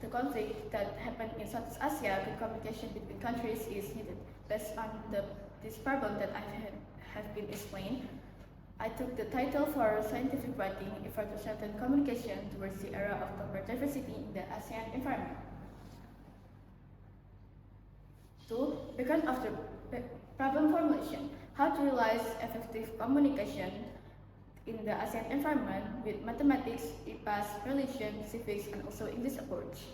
the conflict that happened in Southeast Asia, good communication between countries is needed. Based on this problem that I have been explained, I took the title for scientific writing, effort to strengthen communication towards the era of global diversity in the ASEAN environment. 2. Background of the problem formulation. How to realize effective communication in the ASEAN environment with mathematics, IPAS, religion, civics, and also English approach.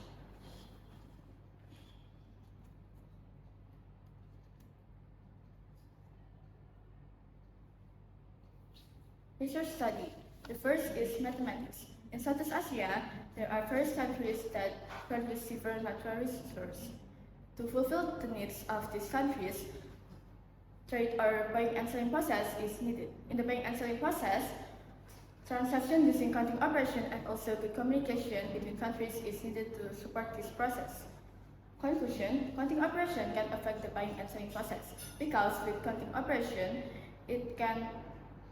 Research study. The first is mathematics. In Southeast Asia, there are various countries that produce different natural resources. To fulfill the needs of these countries, trade or buying and selling process is needed. In the buying and selling process, transaction using counting operation and also good communication between countries is needed to support this process. Conclusion, counting operation can affect the buying and selling process because with counting operation, it can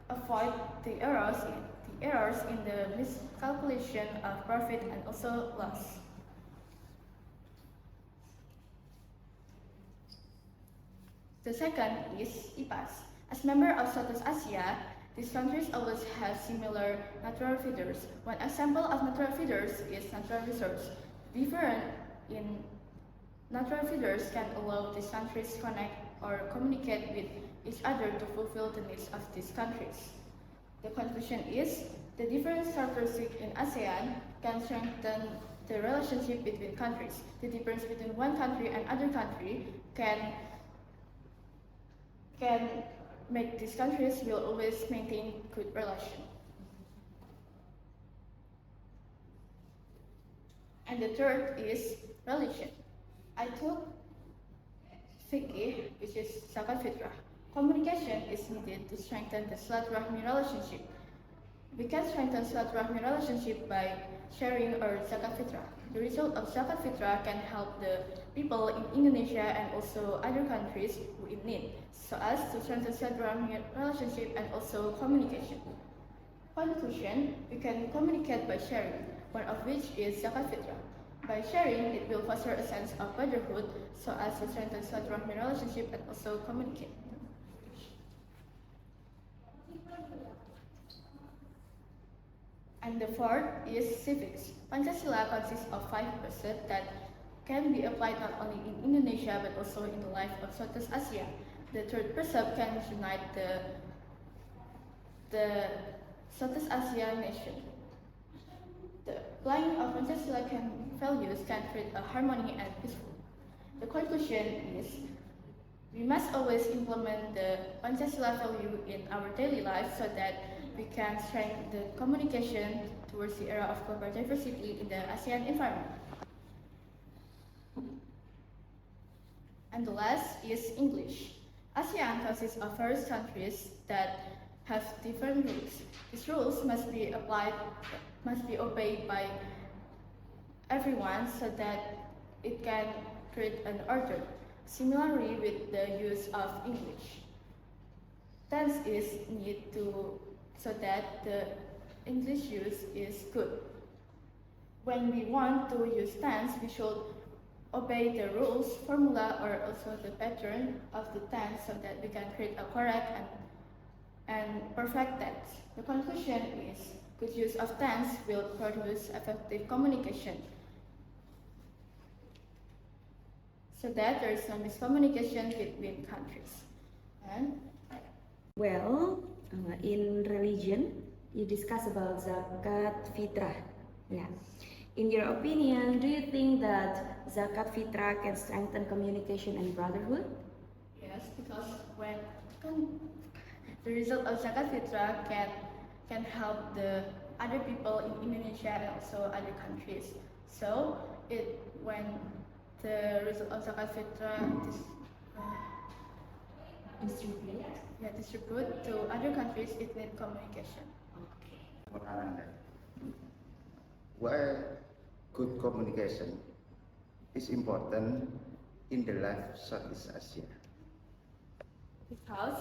avoid the errors in the miscalculation of profit and also loss. The second is IPAS. As member of Southeast Asia, these countries always have similar natural features. One example of natural features is natural resource. Different in natural features can allow these countries to connect or communicate with each other to fulfill the needs of these countries. The conclusion is, the different characteristics in ASEAN can strengthen the relationship between countries. The difference between one country and other country can make these countries will always maintain good relation. And the third is religion. I took fiqh, which is zakat fitrah. Communication is needed to strengthen the silaturahmi relationship. We can strengthen silaturahmi relationship by sharing our zakat fitrah. The result of zakat fitrah can help the people in Indonesia and also other countries who in need, so as to strengthen silaturahmi relationship and also communication. Conclusion, we can communicate by sharing, one of which is zakat fitrah. By sharing, it will foster a sense of brotherhood, so as to strengthen silaturahmi relationship and also communicate. And the fourth is civics. Pancasila consists of 5 precepts that can be applied not only in Indonesia but also in the life of Southeast Asia. The third precept can unite the Southeast Asia nation. The applying of Pancasila values can create a harmony and peaceful. The conclusion is, we must always implement the Pancasila value in our daily life so that we can strengthen the communication towards the era of global diversity in the ASEAN environment. And the last is English. ASEAN consists of various countries that have different rules. These rules must be obeyed by everyone so that it can create an order. Similarly with the use of English. Tense is needed so that the English use is good. When we want to use tense, we should obey the rules, formula, or also the pattern of the tense so that we can create a correct and perfect tense. The conclusion is, good use of tense will produce effective communication, so that there is no miscommunication between countries. And well, in religion, you discuss about zakat fitrah. Yeah. In your opinion, do you think that zakat fitrah can strengthen communication and brotherhood? Yes, because when the result of zakat fitrah can help the other people in Indonesia and also other countries. So when the result of zakat fitrah distribute to other countries, it needs communication. Why good communication is important in the life of Southeast Asia? Because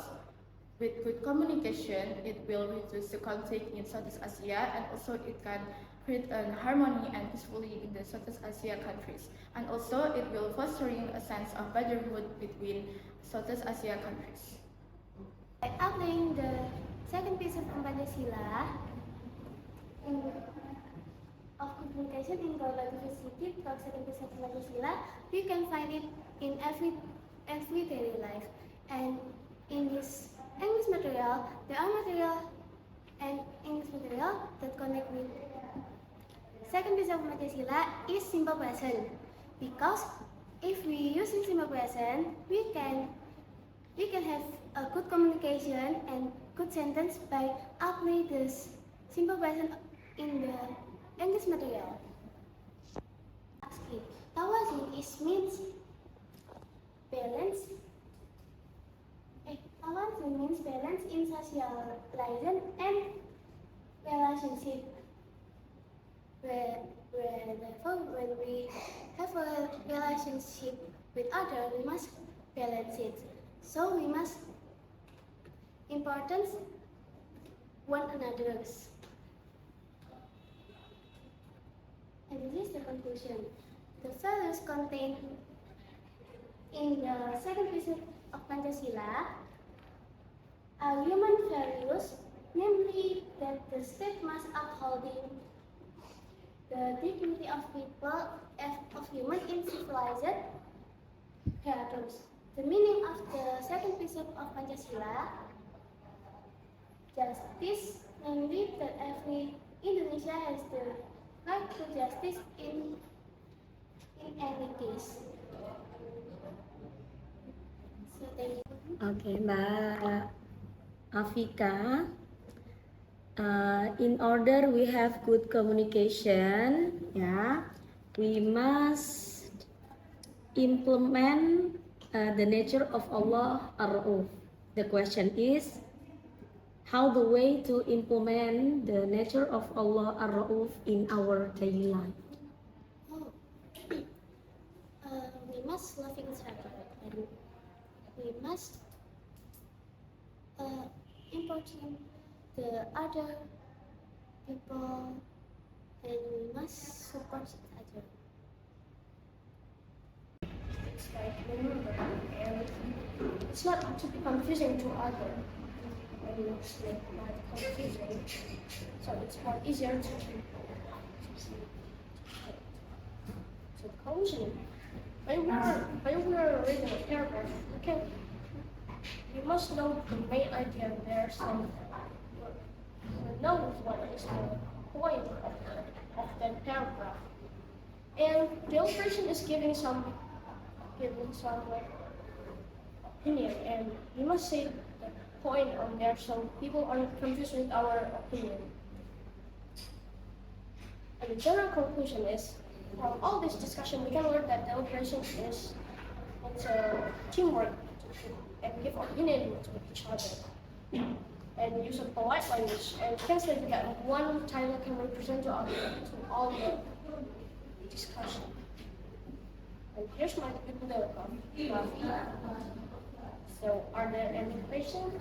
with good communication, it will reduce the conflict in Southeast Asia and also it can create an harmony and peacefully in the Southeast Asia countries. And also it will fostering a sense of brotherhood between Southeast Asia countries. By applying the second piece of Pancasila of communication in global diversity, the second piece of Pancasila, we can find it in everyday life. And in this English material, there are material and English material that connect with second piece of Pancasila is simple present, because if we use in simple present, we can have a good communication and good sentence by apply this simple present in the English material. Asking, tawazun is means balance. Tawazun means balance in socialization and relationship. Therefore, when we have a relationship with others, we must balance it. So we must importance one another's. And this is the conclusion. The values contained in the second piece of Pancasila are human values, namely that the state must upholding the dignity of people, of human in civilized characters. The meaning of the second piece of Pancasila, justice, namely that every Indonesia has the right to justice in any case. So thank you. Oke, Mbak Afika. In order we have good communication, yeah, we must implement the nature of Allah Ar-Rauf. The question is, how the way to implement the nature of Allah Ar-Rauf in our daily life? We must love each other, and we must important the other people, and we must support each other. It's like remember, and it's not to be confusing to other. When you explain not confusing, so it's more easier to conclusion. When we're reading a paragraph, you must know the main idea there, so you know what is the point of that paragraph. And the illustration is giving some like opinion, and you must say the point on there so people aren't confused with our opinion. And the general conclusion is, from all this discussion, we can learn that the illustration is it's a teamwork and give opinion to each other and use a polite language and translate that one title can represent to all the discussion. And here's my bibliography. So, are there any questions?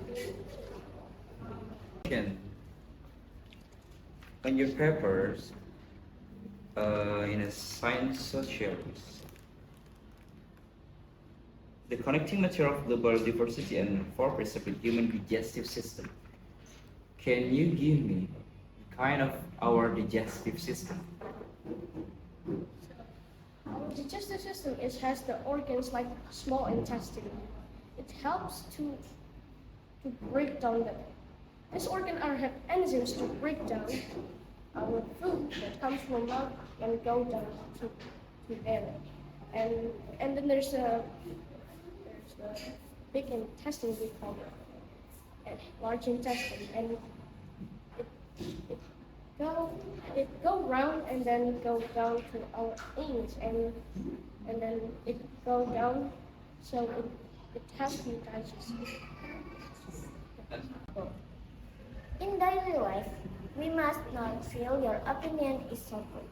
On your papers, in a science socialist, the connecting nature of global diversity and four principal human digestive system. Can you give me kind of our digestive system? Our digestive system has the organs like small intestine. It helps to break down this organ have enzymes to break down our food that comes from mouth and go down to there. And then there's a big intestine we call it, and large intestine, and it go round and then go down to our anus, and then it go down, so it has to be digested. In daily life, we must not feel your opinion is so good.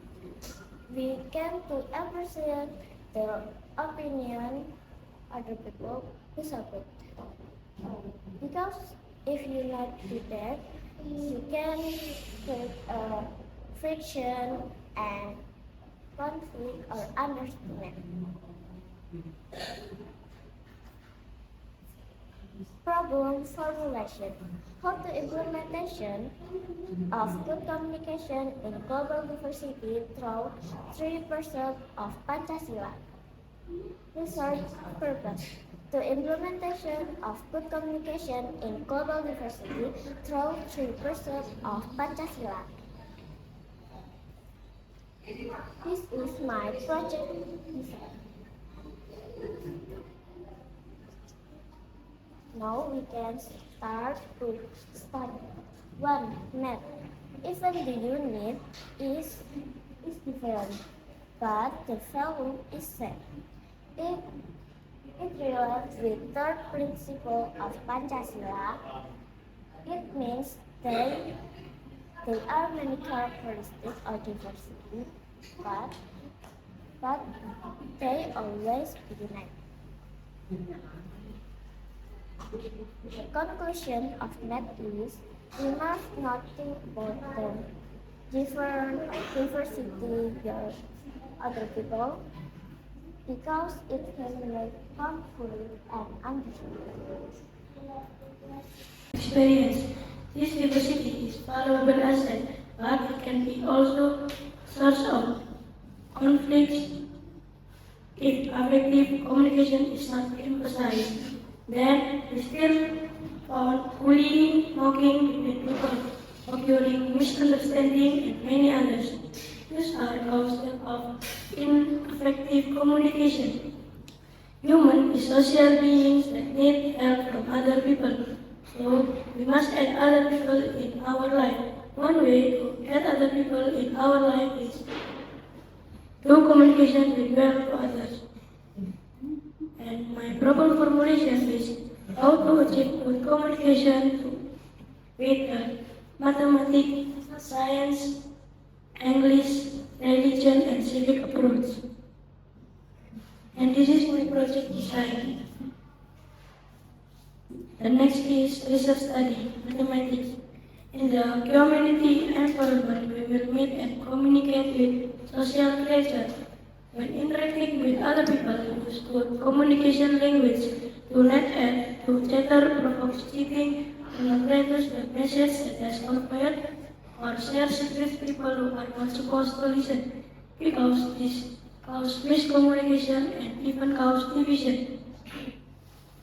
We can to appreciate the opinion other people who support. Because if you not do that, you can create a friction, and conflict or understatement. Problem formulation. How to implementation of good communication in global diversity through 3% of Pancasila. Research purpose. The implementation of good communication in global diversity through 3% of Pancasila. This is my project design. Now we can start to study. 1. Math. Even the unit is different, but the value is same. It relates with third principle of Pancasila. It means they are many characteristics of diversity, but they always be united. The conclusion of math is we must not think about the diversity of other people because it can make harmful and understandable. Experience. This diversity is valuable asset, but it can be also source of conflicts if effective communication is not emphasized. Then we still found bullying, mocking between people, occurring misunderstanding, and many others. These are causes of ineffective communication. Human is social beings that need help from other people. So we must add other people in our life. One way to add other people in our life is through communication with well to others. And my problem formulation is how to achieve good communication with mathematics, science, English, religion, and civic approach. And this is my project design. The next is research study, mathematics. In the community environment, we will meet and communicate with social creatures. When interacting with other people, use good communication language. Do not add to chatter, provoke cheating, do not reduce the message such as compared or share secrets people who are not supposed to listen, because this causes miscommunication and even cause division.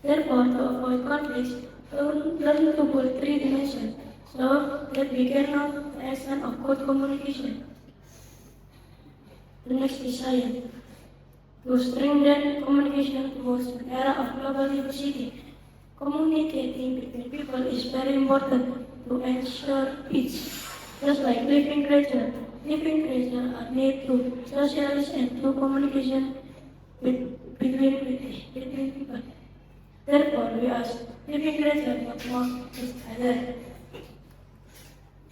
Therefore, to avoid conflicts, learn to build 3 dimensions so that we can know the essence of good communication. The next is science. To strengthen communication towards an era of global diversity, communicating between people is very important to ensure peace. Just like living creatures are made to socialize and to communication between people. Therefore, we ask living creatures what more each other.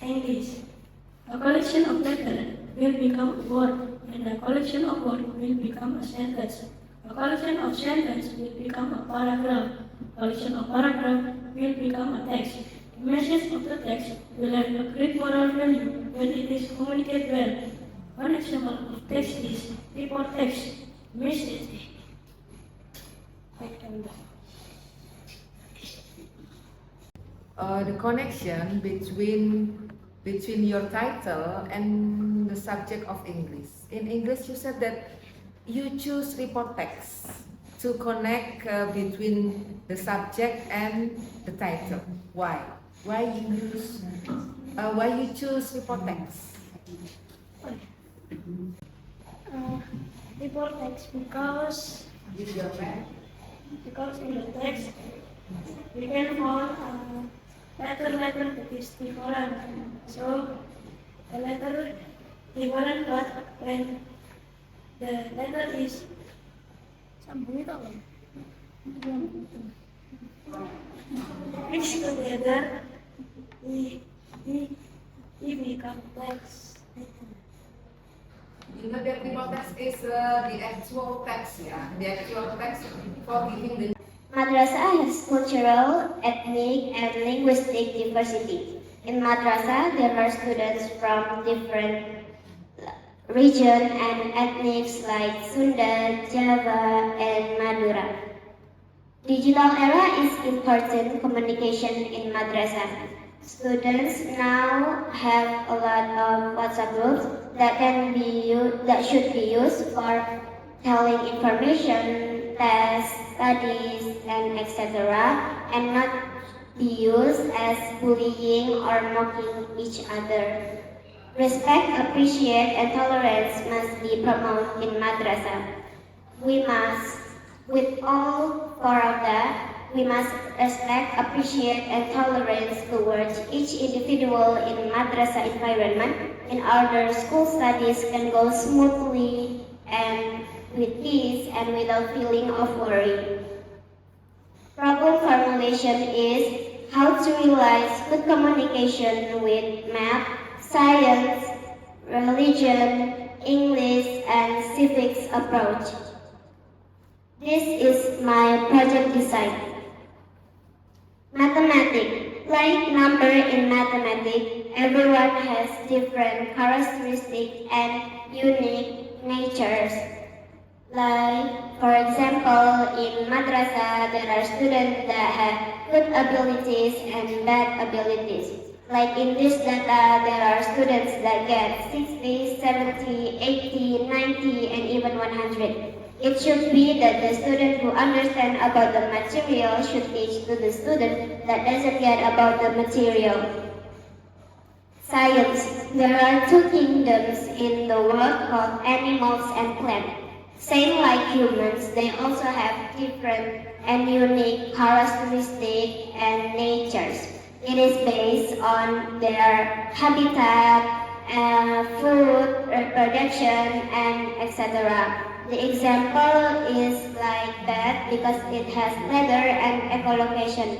English. A collection of letters will become a word, and a collection of words will become a sentence. A collection of sentences will become a paragraph. A collection of paragraphs will become a text. The message of the text will have a great moral value when it is communicated well. One example of text is report text. Message. The connection between your title and the subject of English. In English, you said that you choose report text to connect between the subject and the title. Why? Why you choose report text? Report text because in the text we can find letter that is different. So the letter different, but when the letter is mixed together, we become text. You know that report text is the actual text, yeah? The actual text for giving the Madrasah has cultural, ethnic, and linguistic diversity. In madrasa, there are students from different region and ethnics like Sunda, Java, and Madura. Digital era is important communication in madrasa. Students now have a lot of WhatsApp groups that should be used for telling information, tests, studies, and etc., and not be used as bullying or mocking each other. Respect, appreciate, and tolerance must be promoted in madrasa. We must, with all four of that, we must respect, appreciate, and tolerance towards each individual in madrasa environment in order school studies can go smoothly and with peace and without feeling of worry. Problem formulation is how to realize good communication with math, science, religion, English, and civics approach. This is my project design. Mathematics. Like number in mathematics, everyone has different characteristics and unique natures. Like, for example, in madrasa, there are students that have good abilities and bad abilities. Like in this data, there are students that get 60, 70, 80, 90, and even 100. It should be that the student who understands about the material should teach to the student that doesn't get about the material. Science. There are two kingdoms in the world called animals and plants. Same like humans, they also have different and unique characteristics and natures. It is based on their habitat, food, reproduction, and etc. The example is like that because it has leather and echolocation,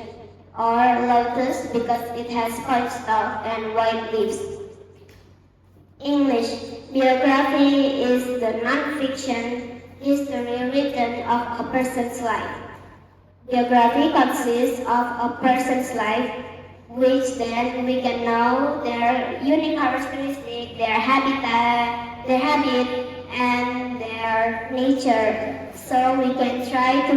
or lotus because it has cornstalk and white leaves. English. Biography is the non-fiction history written of a person's life. Biography consists of a person's life, which then we can know their unique characteristics, their habitat, their habit, and their nature. So we can try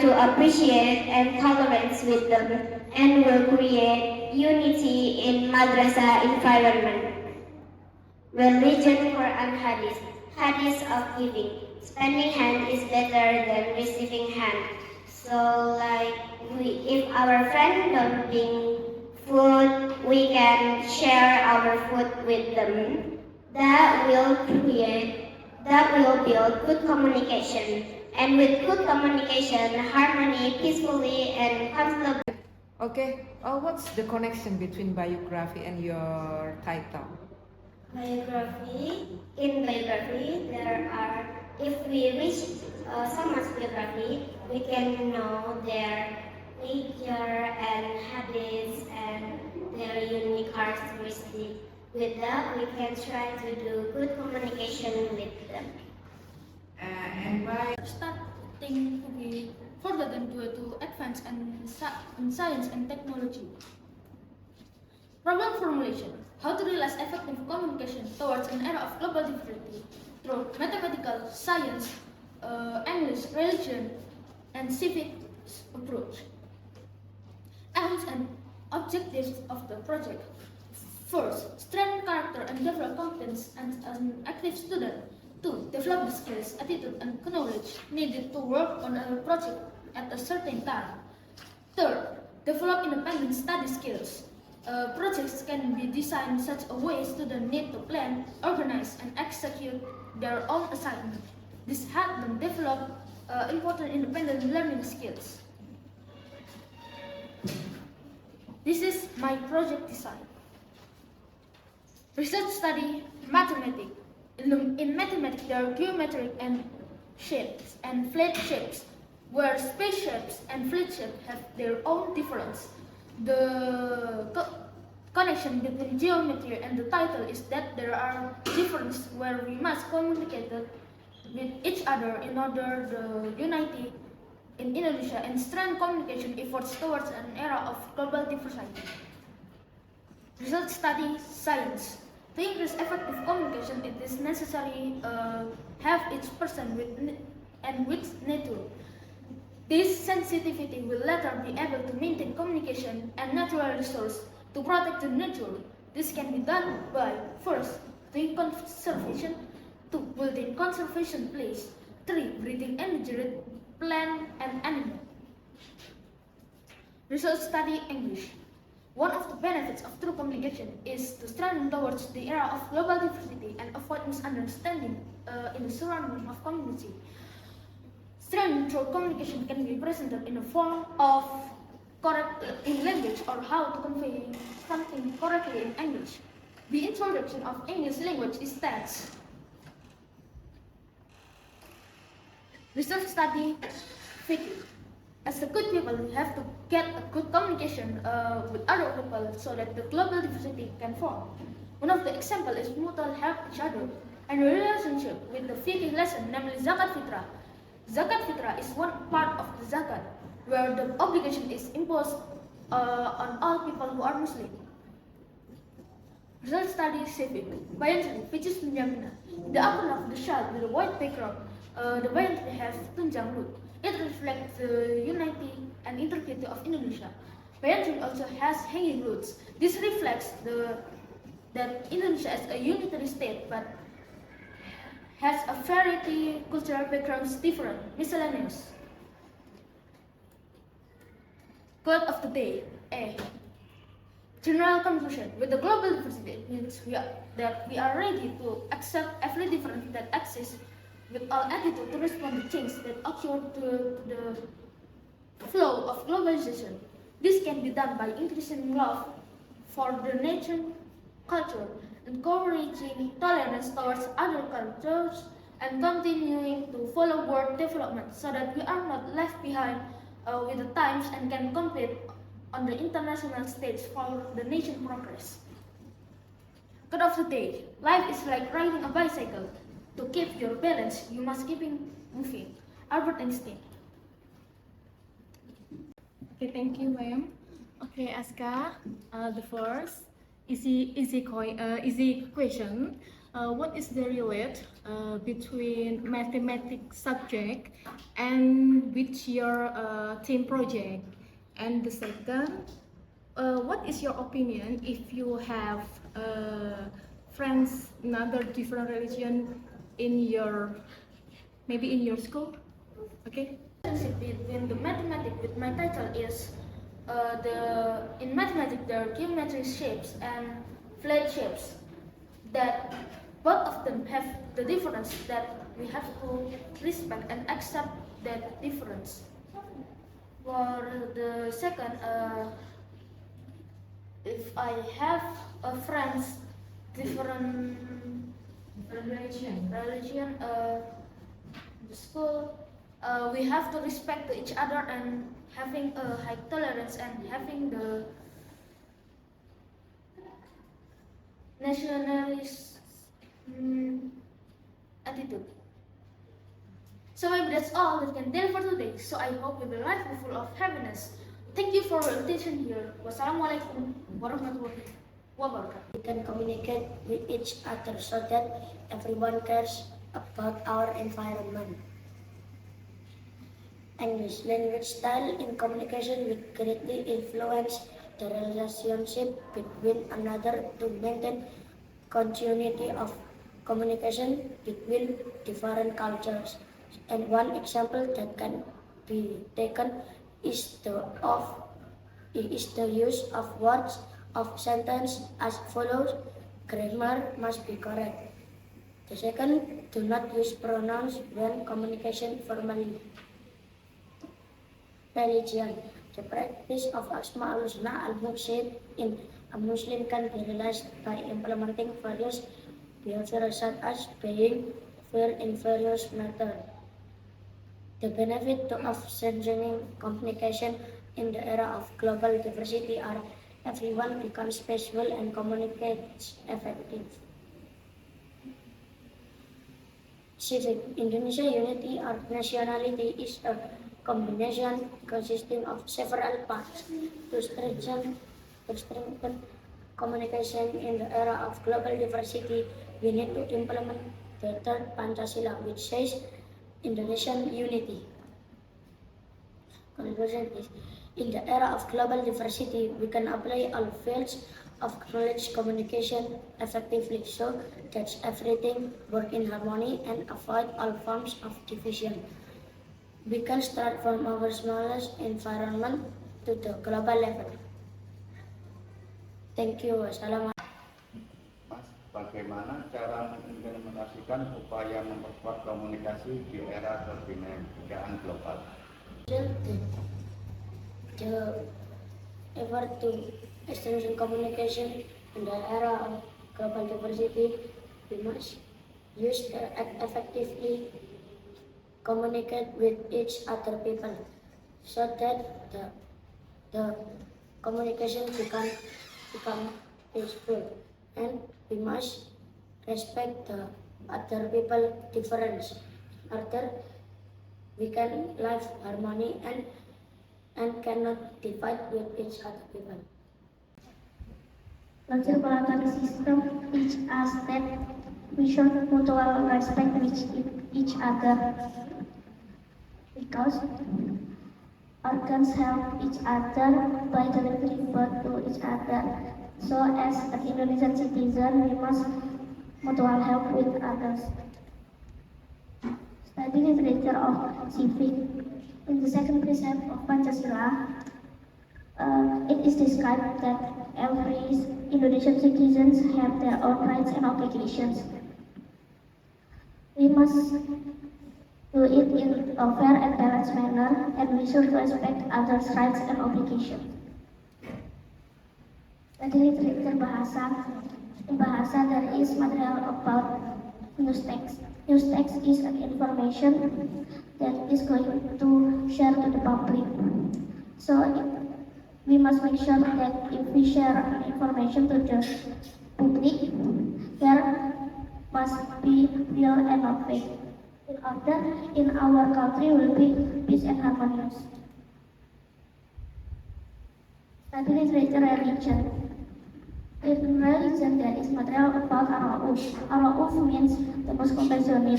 to appreciate and tolerance with them, and will create unity in madrasa environment. Religion, Quran, Hadith. Hadith of giving. Spending hand is better than receiving hand. So like if our friend don't bring food, we can share our food with them. That will build good communication. And with good communication, harmony, peacefully, and comfortable. Okay, what's the connection between biography and your title? In biography, if we reach someone's biography, we can know their nature and habits and their unique characteristics. With that, we can try to do good communication with them. And why? Starting to be further than to advance in science and technology. Problem formulation. How to realize effective communication towards an era of global diversity through mathematical, science, English, religion, and civic approach. Aims and objectives of the project. First, strengthen character and develop competence as an active student. 2. Develop the skills, attitude, and knowledge needed to work on a project at a certain time. Third, develop independent study skills. Projects can be designed in such a way students need to plan, organize, and execute their own assignment. This helps them develop important independent learning skills. This is my project design. Research study mathematics. In mathematics, there are geometric and shapes and flat shapes, where space shapes and flat shapes have their own difference. The connection between geometry and the title is that there are differences where we must communicate with each other in order the unity in Indonesia and strengthen communication efforts towards an era of global diversity. Result study science. To increase effective communication, it is necessary have each person with nature. This sensitivity will later be able to maintain communication and natural resource to protect the nature. This can be done by first doing conservation, 2 building conservation place, 3 breeding endangered plant and animal. Research study English. One of the benefits of true communication is to strengthen towards the era of global diversity and avoid misunderstanding in the surrounding of community. Strength through communication can be presented in the form of correct in language or how to convey something correctly in English. The introduction of English language is text. Research study Vicky. As a good people, we have to get a good communication with other people so that the global diversity can form. One of the examples is mutual help each other and relationship with the fiqh lesson, namely zakat fitrah. Zakat fitrah is one part of the zakat where the obligation is imposed on all people who are Muslim. Result study civic. Bayan Sari, which is Tunjang. The outline of the child with a white background, the Bayan Sari has Tunjang root. It reflects the unity and integrity of Indonesia. Bayan Sari also has hanging roots. This reflects that Indonesia is a unitary state but has a variety cultural backgrounds different, miscellaneous. Quote of the day. A. General conclusion. With the global diversity, it means that we are ready to accept every difference that exists with all attitude to respond to change that occur to the flow of globalization. This can be done by increasing love for the nation, culture, encouraging tolerance towards other cultures, and continuing to follow world development so that we are not left behind with the times and can compete on the international stage for the nation progress. Quote of the day. Life is like riding a bicycle. To keep your balance, you must keep moving. Albert Einstein. Okay, thank you, ma'am. Okay, Aska, the first easy question. What is the relate between mathematics subject and with your team project? And the second, what is your opinion if you have friends another different religion in your maybe in your school? Okay. Between the mathematics with my title is in mathematics there are geometric shapes and flat shapes that both of them have the difference that we have to respect and accept that difference. For the second, if I have a friends different religion the school, we have to respect each other and having a high tolerance and having the nationalist attitude. So maybe that's all that can tell for today. So I hope your life will be full of happiness. Thank you for your attention here. Wassalamualaikum warahmatullahi wabarakatuh. We can communicate with each other so that everyone cares about our environment. English language style in communication will greatly influence the relationship between another to maintain continuity of communication between different cultures. And one example that can be taken is the use of words of sentence as follows. Grammar must be correct. The second, do not use pronouns when communication formally. Religion. The practice of Asma al-Husna al-Muqsid in a Muslim can be realized by implementing various behaviors such as paying fair in various methods. The benefit of strengthening communication in the era of global diversity are everyone becomes peaceful and communicates effective. Civic. Indonesia unity or nationality is a combination consisting of several parts. To strengthen communication in the era of global diversity, we need to implement the third Pancasila, which says Indonesian unity. Conclusion is, in the era of global diversity, we can apply all fields of knowledge communication effectively so that everything work in harmony and avoid all forms of division. We can start from our smallest environment to the global level. Thank you. Wassalamualaikum. Mas, bagaimana cara mengimplementasikan upaya memperkuat komunikasi di era kebinekaan global? The effort to strengthen communication in the era of global diversity, we must use the effectively communicate with each other people so that the communication become peaceful, and we must respect the other people difference order we can live harmony and cannot divide with each other people. Multilateral system teach us that we should mutual respect with each other because organs help each other by delivering birth to each other. So as an Indonesian citizen, we must mutual help with others. Studying literature of civic in the second precept of Pancasila, it is described that every Indonesian citizens have their own rights and obligations. We must do it in a fair and balanced manner, and we should respect others' rights and obligations. Study literature bahasa. In bahasa, there is material about news text. News text is an information that is going to share to the public. So we must make sure that if we share information to the public, there must be real and not fake. In order in our country will be peace and harmonious. Study literature religion. In religion, there is material about Ar-Rauf. Ar-Rauf means the most compassionate.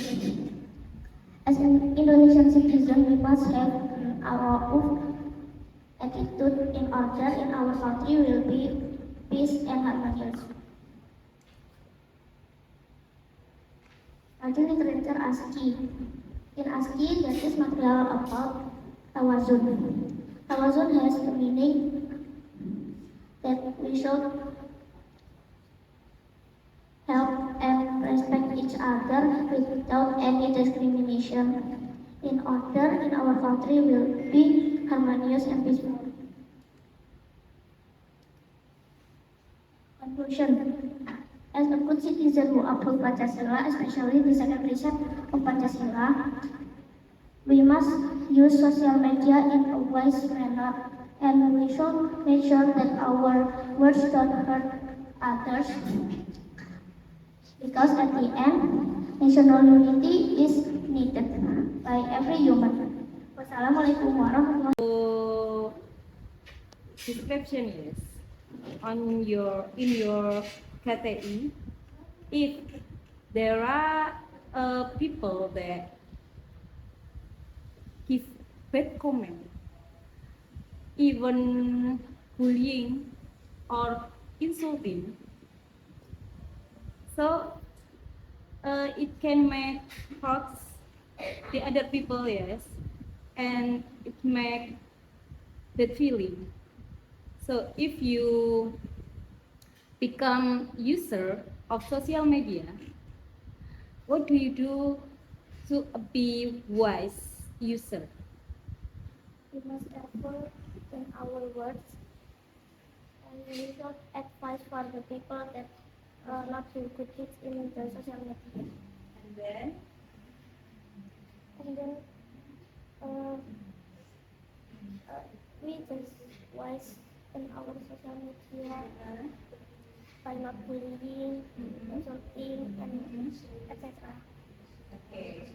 As an Indonesian citizen, we must have an Ar-Rauf attitude in order in our country will be peace and harmonious. Study literature ASCII. In ASCII, there is material about Tawazun. Tawazun has the meaning that we should help and respect each other without any discrimination in order in our country will be harmonious and peaceful. Conclusion. As a good citizen who uphold Pancasila, especially the second precept of Pancasila, we must use social media in a wise manner, and we should make sure that our words don't hurt others. Because at the end, national unity is needed by every human. Wassalamualaikum warahmatullahi wabarakatuh. Description is in your KTI, if there are people that give bad comment, even bullying or insulting, so it can make hurt the other people, yes, and it make that feeling. So if you become user of social media, what do you do to be wise user? We must effort in our words, and we should advise for the people that not to put it in the social media. And then We just wise in our social media by not bullying, insulting, and etc. okay.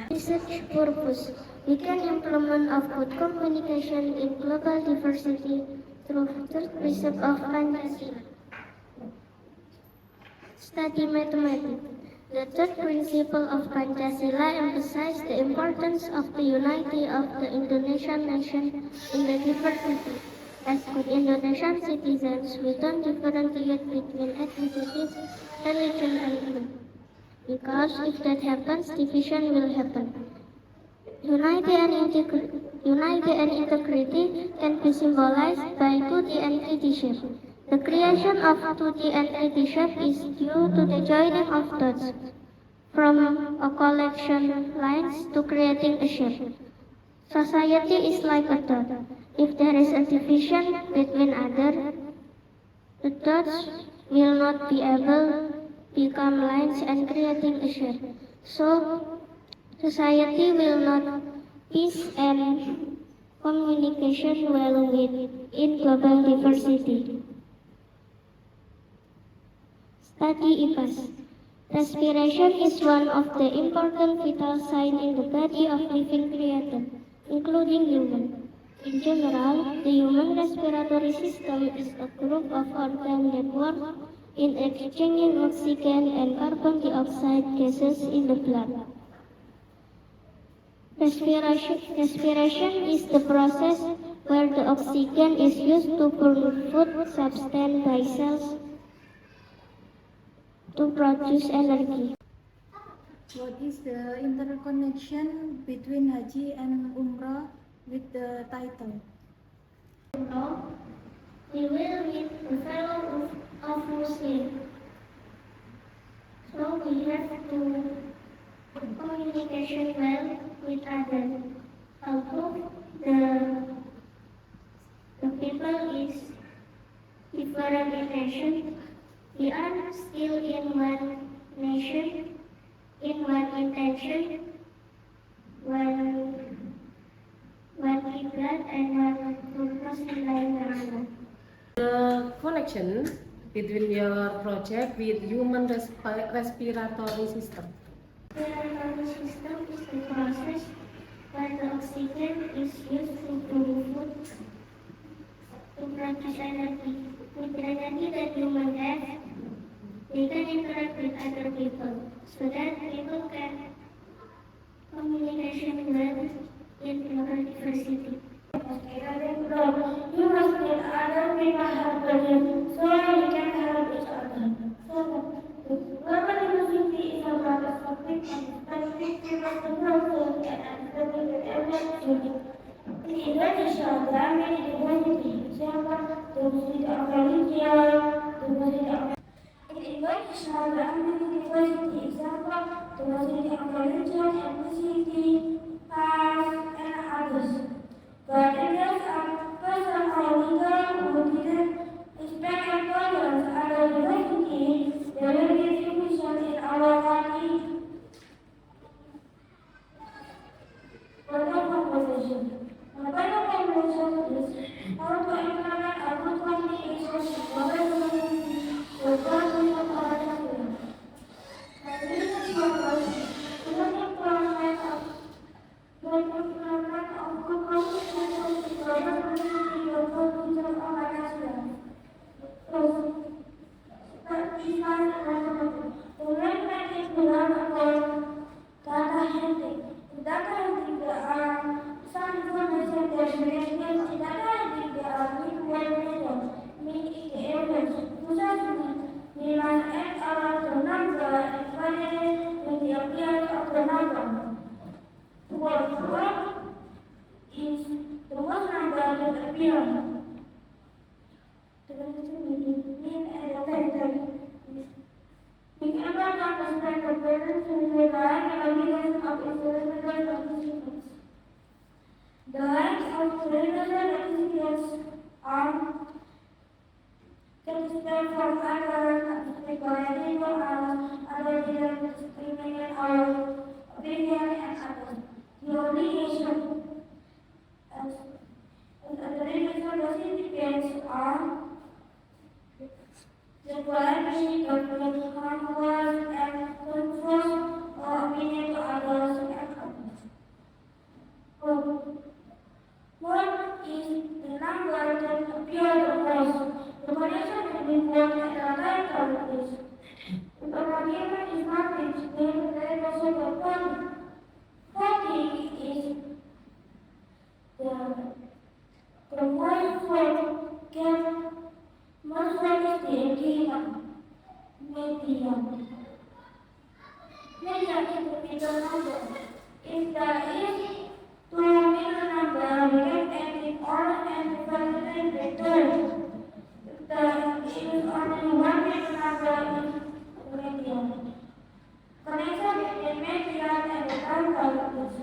Research purpose. We can implement of good communication in global diversity through third precept of Pancasila. Study mathematics. The third principle of Pancasila emphasizes the importance of the unity of the Indonesian nation in the diversity. As good Indonesian citizens, we don't differentiate between ethnicities, religion, and creed. Because if that happens, division will happen. Unity and integrity can be symbolized by 2D and 3D shape. The creation of 2D and 3D shape is due to the joining of dots from a collection lines to creating a shape. Society is like a dot. If there is a division between other, the dots will not be able to become lines and creating a shape. So, society will not peace and communication well in global diversity. Study IPAS. Respiration is one of the important vital signs in the body of living creature, including human. In general, the human respiratory system is a group of organs that work in exchanging oxygen and carbon dioxide gases in the blood. Respiration is the process where the oxygen is used to burn food substance by cells to produce energy. What is the interconnection between Haji and Umrah with the title? We will meet the fellow of Muslim. So we have to communication well with others. Although the people is different in nation, we are still in one nation, in one intention, one kiblat and one purpose in life. The connection between your project with human respiratory system. Respiratory system is the process where the oxygen is used to burn food to produce energy. With the energy that humans have, they can interact with other people so that people can communication well in global diversity. You must let other people help you so you can help each other. So, the global diversity is about accepting and respecting people's differences and understanding that everyone is unique. In Indonesia, there are many diversities, example, diversity of religion, diversity of in Indonesia, there are many diversity, example, diversity of religion, ethnicity, caste, and others. But if there's a person or leader who didn't respect and tolerance other diversity, there will be division in our country. Global conversation. Global conversation is how to implement a good communication in global community with persons of other countries. And this is purpose, good implement of good communication in global community with persons of other countries. First, define mathematics. The main method we learn about data handling. In data handling, there are some information that we can use. In data handling, there are many methods, meaning the elements. Usually, we must add around the number and validate with the appearance of the number. To work is the most number that appears. Mean and the pattern. We cannot understand the parents in the life and evidence of its religious participants. The lives of religious participants are distinct from others because people are other didn't discriminate our opinion and others. The obligation as the religious participants are the quality of the harmless and control or opinion to others and others. media into middle number. If there is two middle number, we can add it all and evaluate the third. If there is only one middle number in media. Connection between media and the title is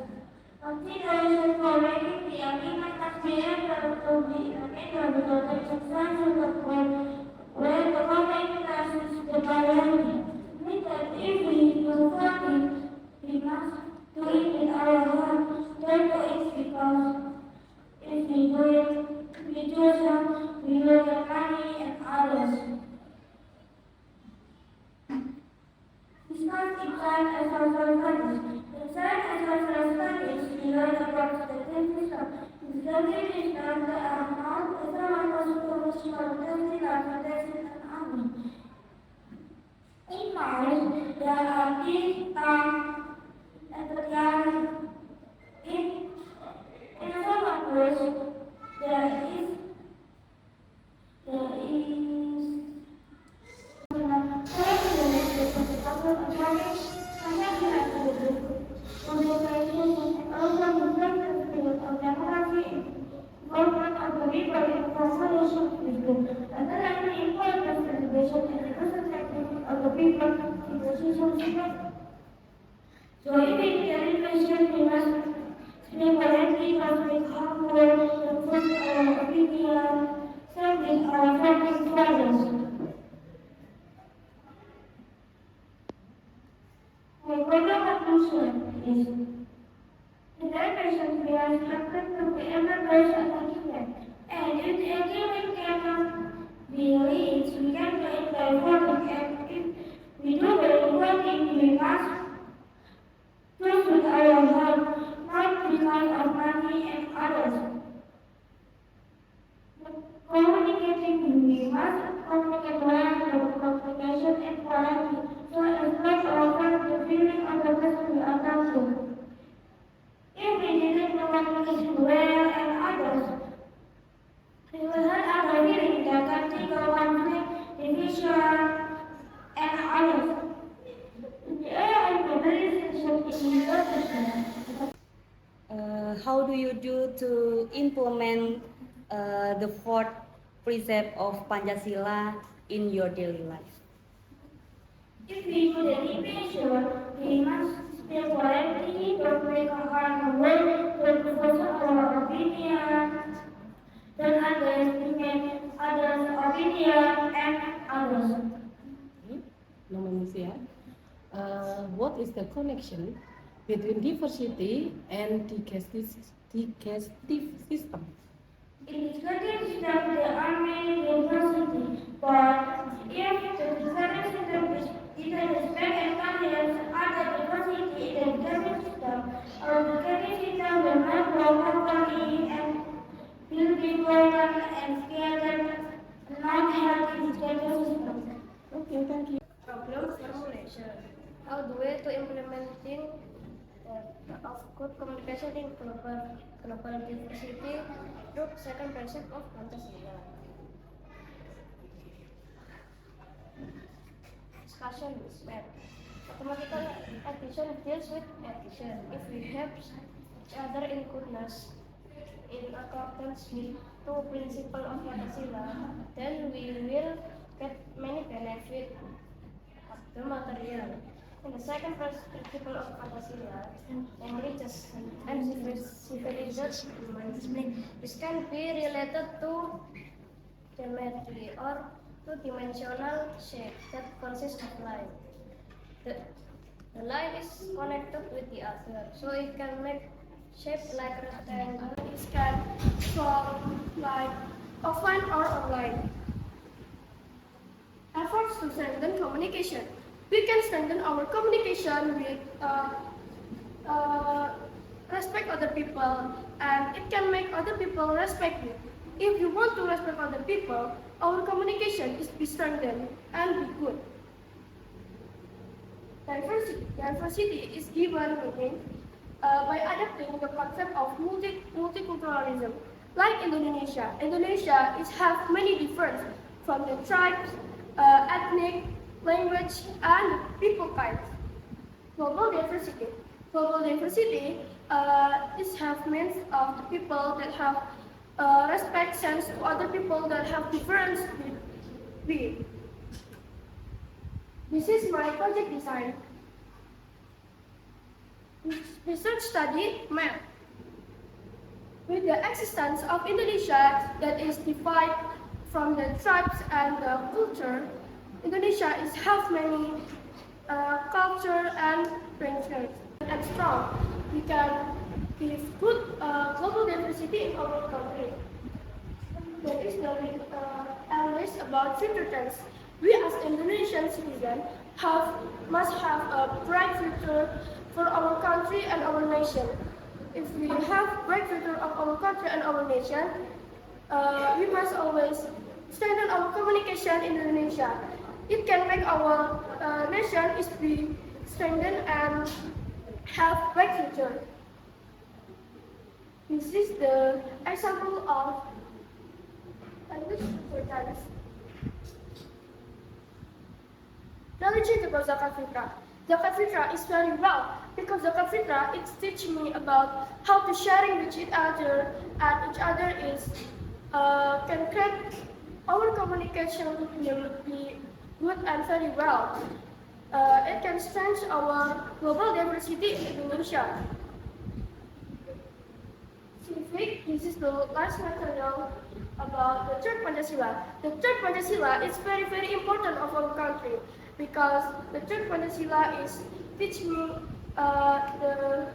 consideration for making the agreement must be able to be in the middle because the substantial of where the comment classes the priority. Means that if we do something, we must do it with our heart. Therefore, it's because if we do it, we do some, we will get money and others. It's not inside as social studies. Inside as social studies, we learn about statistics. In statistics, there are not as well as testing and army. In Mars, there are these and the young. In some words, there is so if it is we must speak correctly, must make homework, put our opinion, serving our family brothers. My program conclusion is the directions we are instructed to be members of the agreement, and if the agreement cannot be reached, we can do it by voting, and if we do the voting, we must choose with our heart, not because of money and others. Communicating, we must communicate well, communication and quality, so as not to offend the feeling of the person we are talking to. If we didn't communicate well and others, we will hurt our feeling that can take a conflict, division, and others. The area of mobilization is important. How do you do to implement the fourth precept of Pancasila in your daily life? If we do the division, we must speak correctly, don't make a hard word, don't focus on our opinion, don't underestimate others' opinion and others. Nama manusia. What is the connection between diversity and digestive system? In digestive system, there are many diversity, but if the digestive system is either respect and tolerance other diversity in the digestive system, our digestive system will not grow properly and will be broken and created non-healthy digestive system. Okay, thank you. Problem formulation. How the way to implementing of good communication in global diversity through second precept of Pancasila. Discussion respect. Mathematical addition deals with addition. If we help each other in goodness, in accordance with two principles of Pancasila, then we will get many benefits of the material. In the second principle of Pancasila, namely justice and civilization, this can be related to geometry or two-dimensional shape that consists of line. The line is connected with the other, so it can make shape like rectangle. It can form like offline or online. Efforts to strengthen communication. We can strengthen our communication with respect other people, and it can make other people respect you. If you want to respect other people, our communication is be strengthened and be good. Diversity is given meaning by adapting the concept of multiculturalism. Like Indonesia have many different from the tribes, ethnic, language, and people kinds. Global diversity. Global diversity is have means of the people that have respect sense to other people that have difference with. This is my project design. Research study map. With the existence of Indonesia that is divided from the tribes and the culture, Indonesia is have many culture and traditions and strong. We can give good global diversity in our country. That is the analysis about future trends. We as Indonesian citizens must have a bright future for our country and our nation. If we have bright future of our country and our nation, we must always strengthen our communication in Indonesia. It can make our nation is be strengthened and have bright future. This is the example of language importance. Knowledge about Zakat Fitrah. Zakat Fitrah is very well because Zakat Fitrah it teach me about how to sharing with each other and each other is can create our communication will be good and very well. It can strengthen our global diversity in Indonesia. Civic, this is the last material about the third Pancasila. The third Pancasila is very, very important of our country because the third Pancasila is teach me the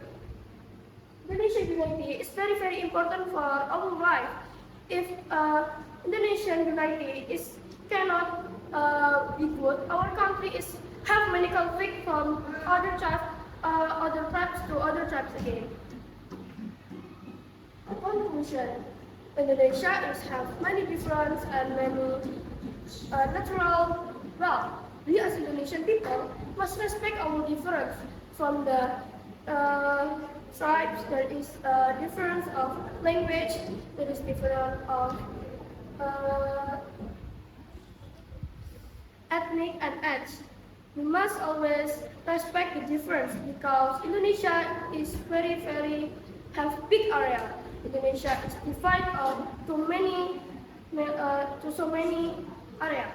Indonesian unity is very, very important for our life. If Indonesian unity is cannot be good, our country is have many conflict from other tribes to other tribes again. Conclusion: Indonesia is have many different and many natural wealth. We as Indonesian people must respect our difference from the tribes. There is a difference of language. There is difference of ethnic and age. We must always respect the difference because Indonesia is very, very have big area. Indonesia is divided to so many area.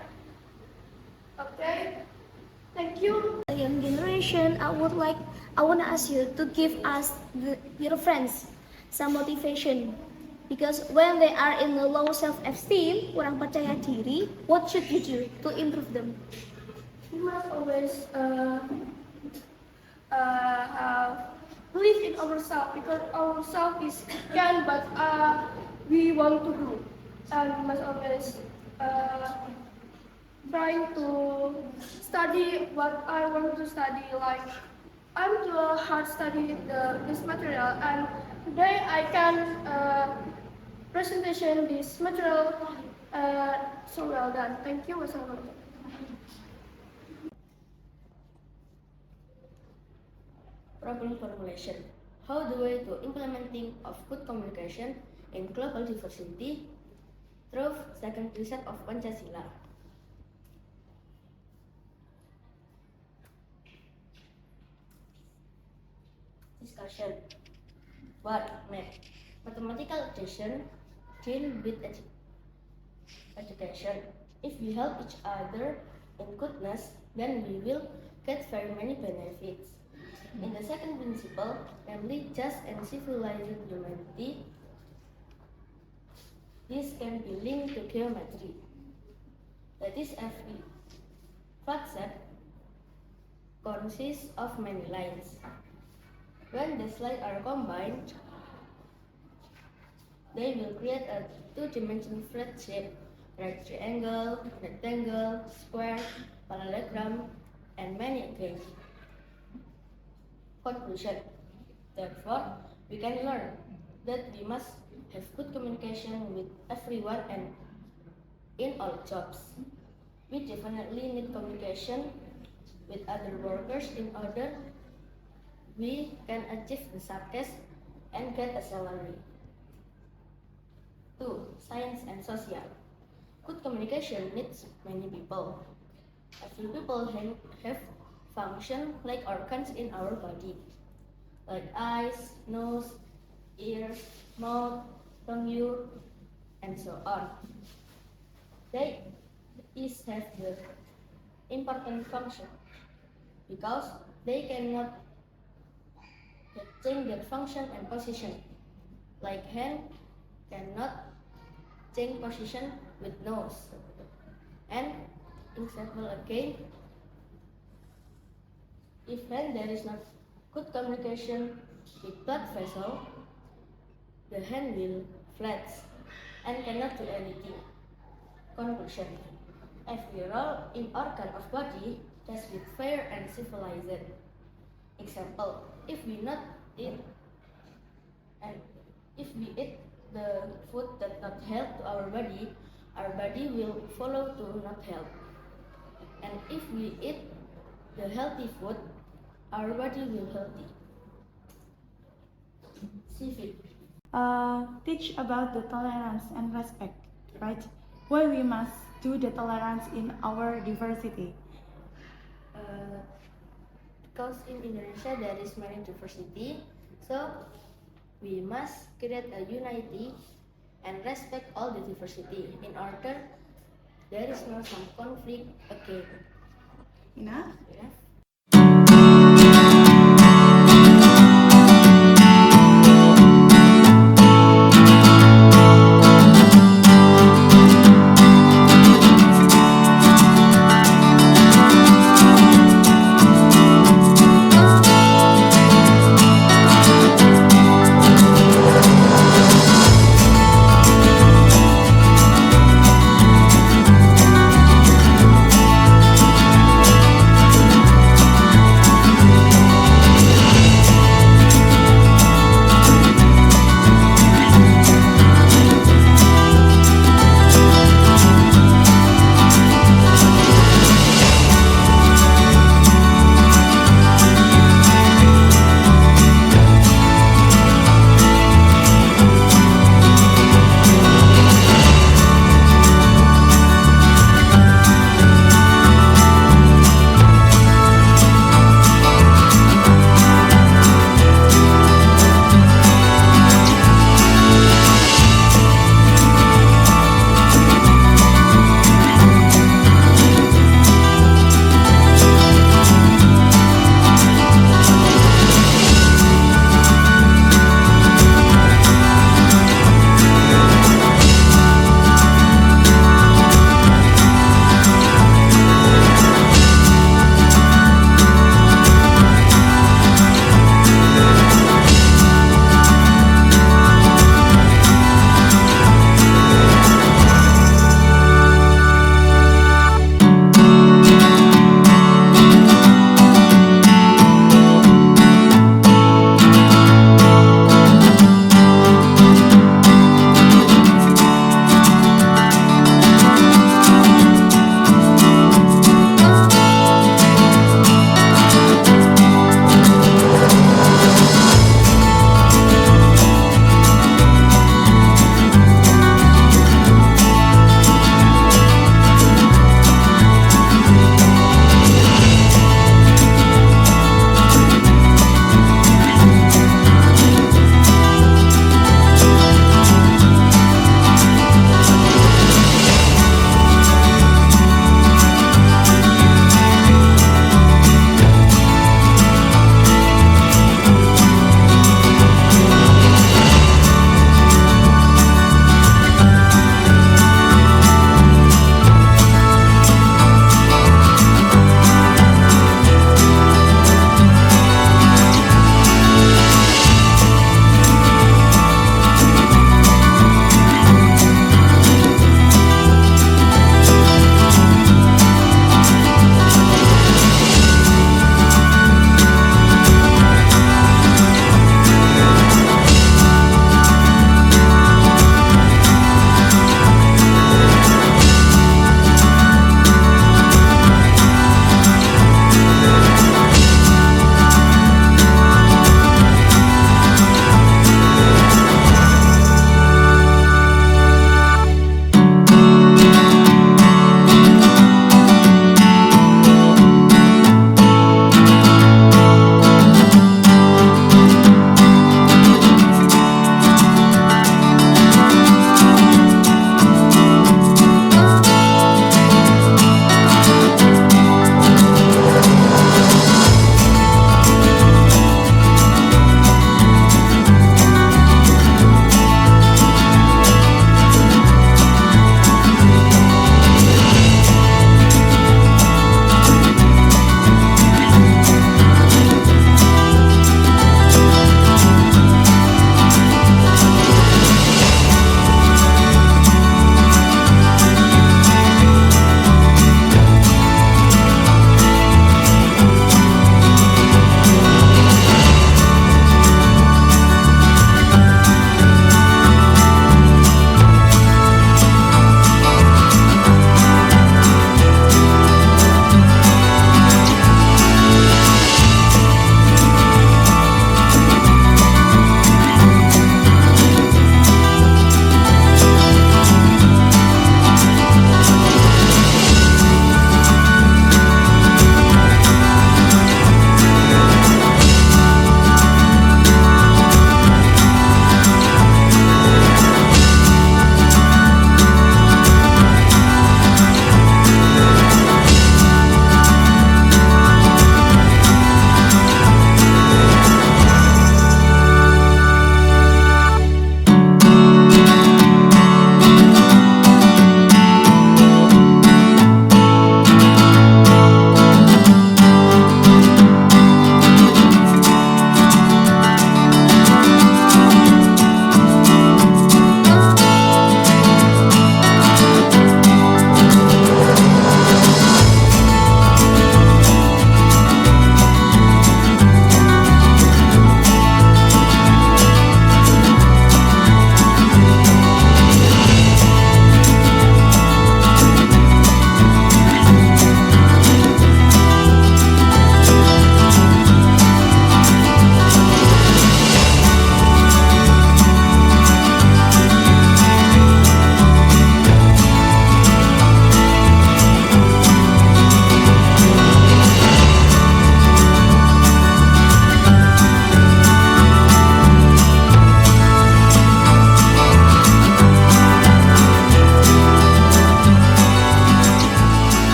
Okay, thank you. The young generation, I want to ask you to give us your friends some motivation, because when they are in the low self-esteem, kurang percaya diri, what should you do to improve them? We must always believe in ourselves because ourselves is can, but we want to do, and we must always trying to study what I want to study. Like I'm too hard study this material, and today I can presentation this material so well done. Thank you. Wassalamualaikum. Problem formulation. How the way to implementing of good communication in global diversity through second precept of Pancasila. Discussion. What? Mathematical addition deal with education. If we help each other in goodness, then we will get very many benefits. In the second principle, namely just and civilized humanity, this can be linked to geometry. That is, every facet consists of many lines. When these lines are combined, they will create a two-dimensional flat shape, right triangle, rectangle, square, parallelogram, and many again. Conclusion. Therefore, we can learn that we must have good communication with everyone and in all jobs. We definitely need communication with other workers in order we can achieve the success and get a salary. 2. Science and social. Good communication needs many people. Every people have function like organs in our body, like eyes, nose, ears, mouth, tongue, and so on. They each have the important function because they cannot change their function and position, like hand cannot change position with nose. And example again, if when there is not good communication with blood vessel, the hand will flat and cannot do anything. Conclusion: every role in organ of body has been fair and civilized. Example: if we eat the food that not help to our body will follow to not help. And if we eat the healthy food, our body will healthy. Civic. Teach about the tolerance and respect, right? Why we must do the tolerance in our diversity. Because in Indonesia there is many diversity, so we must create a unity and respect all the diversity in order there is no some conflict again. Enough? Enough.